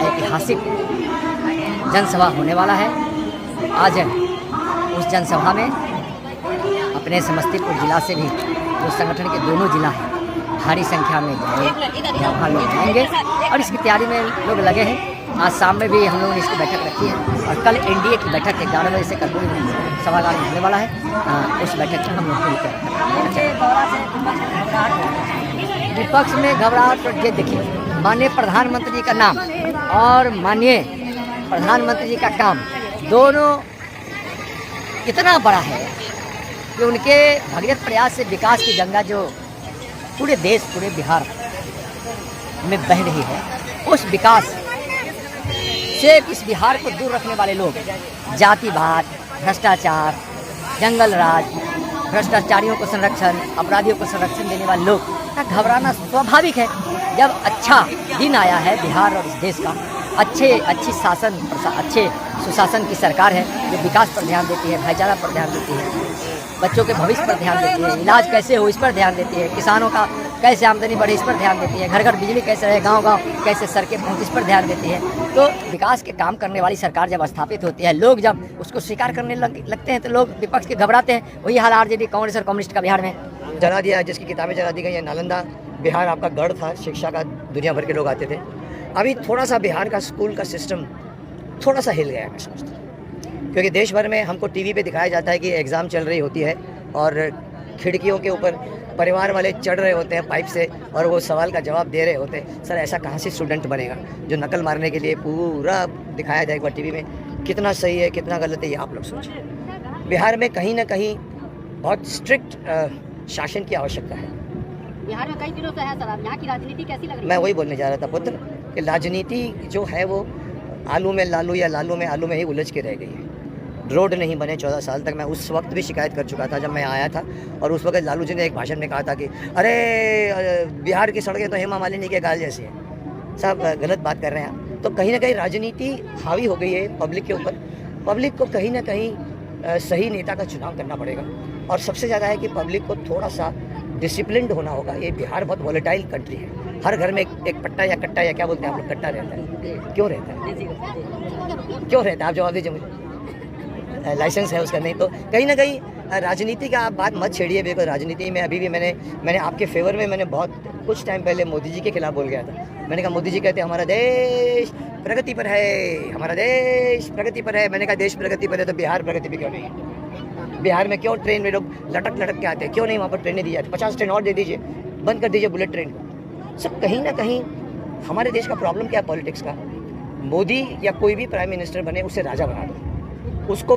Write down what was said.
ऐतिहासिक जनसभा होने वाला है। आज उस जनसभा में अपने समस्तीपुर जिला से भी जो संगठन के दोनों जिला हैं भारी संख्या में वहाँ लोग जाएंगे और इसकी तैयारी में लोग लगे हैं। आज शाम में भी हम लोगों ने इसकी बैठक रखी है और कल एनडीए की बैठक 11 बजे से कर्पूरी सभागार में होने वाला है। उस बैठक में हम लोग विपक्ष में घबराहट और ये देखिए, माननीय प्रधानमंत्री जी का नाम और माननीय प्रधानमंत्री जी का काम दोनों इतना बड़ा है कि उनके भगीरथ प्रयास से विकास की गंगा जो पूरे देश पूरे बिहार में बह रही है, उस विकास से इस बिहार को दूर रखने वाले लोग जातिवाद, भ्रष्टाचार, जंगल राज, भ्रष्टाचारियों को संरक्षण, अपराधियों को संरक्षण देने वाले लोग का घबराना स्वाभाविक है। जब अच्छा दिन आया है बिहार और इस देश का, अच्छे सुशासन की सरकार है जो विकास पर ध्यान देती है, भाईचारा पर ध्यान देती है, बच्चों के भविष्य पर ध्यान देती है, इलाज कैसे हो इस पर ध्यान देती है, किसानों का कैसे आमदनी बढ़े इस पर ध्यान देती है, घर घर बिजली कैसे रहे, गांव-गांव कैसे सड़कें पहुँच इस पर ध्यान देती है। तो विकास के काम करने वाली सरकार जब स्थापित होती है, लोग जब उसको स्वीकार करने लगते हैं तो लोग विपक्ष के घबराते हैं। वही हाल आरजेडी कांग्रेस और कम्युनिस्ट का बिहार में जला दिया, जिसकी किताबें जला दी गई है। नालंदा बिहार आपका गढ़ था, शिक्षा का दुनिया भर के लोग आते थे। अभी थोड़ा सा बिहार का स्कूल का सिस्टम थोड़ा सा हिल गया है, मैं समझता हूँ, क्योंकि देश भर में हमको टीवी पे दिखाया जाता है कि एग्ज़ाम चल रही होती है और खिड़कियों के ऊपर परिवार वाले चढ़ रहे होते हैं पाइप से और वो सवाल का जवाब दे रहे होते हैं। सर, ऐसा कहाँ से स्टूडेंट बनेगा जो नकल मारने के लिए पूरा दिखाया जाए एक बार टीवी में। कितना सही है कितना गलत है ये आप लोग सोचें। बिहार में कहीं ना कहीं बहुत स्ट्रिक्ट शासन की आवश्यकता है। बिहार में कई दिनों से है सर, अब यहाँ की राजनीति कैसी लग रही है? मैं वही बोलने जा रहा था पुत्र कि राजनीति जो है वो आलू में लालू या लालू में ही उलझ के रह गई है। रोड नहीं बने 14 साल तक। मैं उस वक्त भी शिकायत कर चुका था जब मैं आया था, और उस वक्त लालू जी ने एक भाषण में कहा था कि अरे बिहार की सड़कें तो हेमा मालिनी के गाल जैसी हैं। सब गलत बात कर रहे हैं आप। तो कहीं ना कहीं राजनीति हावी हो गई है पब्लिक के ऊपर। पब्लिक को कहीं ना कहीं सही नेता का चुनाव करना पड़ेगा, और सबसे ज़्यादा है कि पब्लिक को थोड़ा सा डिसिप्लिन्ड होना होगा। ये बिहार बहुत वॉलेटाइल कंट्री है। हर घर में एक पट्टा या कट्टा या क्या बोलते हैं आप लोग, कट्टा रहता है। क्यों रहता है? क्यों रहता है? आप जवाब दीजिए मुझे। लाइसेंस है उसका नहीं। तो कहीं ना कहीं राजनीति का आप बात मत छेड़िए। बिल्कुल राजनीति में अभी भी मैंने आपके फेवर में मैंने बहुत कुछ टाइम पहले मोदी जी के खिलाफ बोल गया था। मैंने कहा मोदी जी कहते हैं हमारा देश प्रगति पर है, हमारा देश प्रगति पर है। मैंने कहा देश प्रगति पर है तो बिहार प्रगति पर क्यों नहीं है? बिहार में क्यों ट्रेन में लोग लटक के आते हैं? क्यों नहीं वहाँ पर ट्रेनें दी जाती? 50 ट्रेन और दे दीजिए, बंद कर दीजिए बुलेट ट्रेन को। सब कहीं ना कहीं हमारे देश का प्रॉब्लम क्या है पॉलिटिक्स का। मोदी या कोई भी प्राइम मिनिस्टर बने उसे राजा बना दो, उसको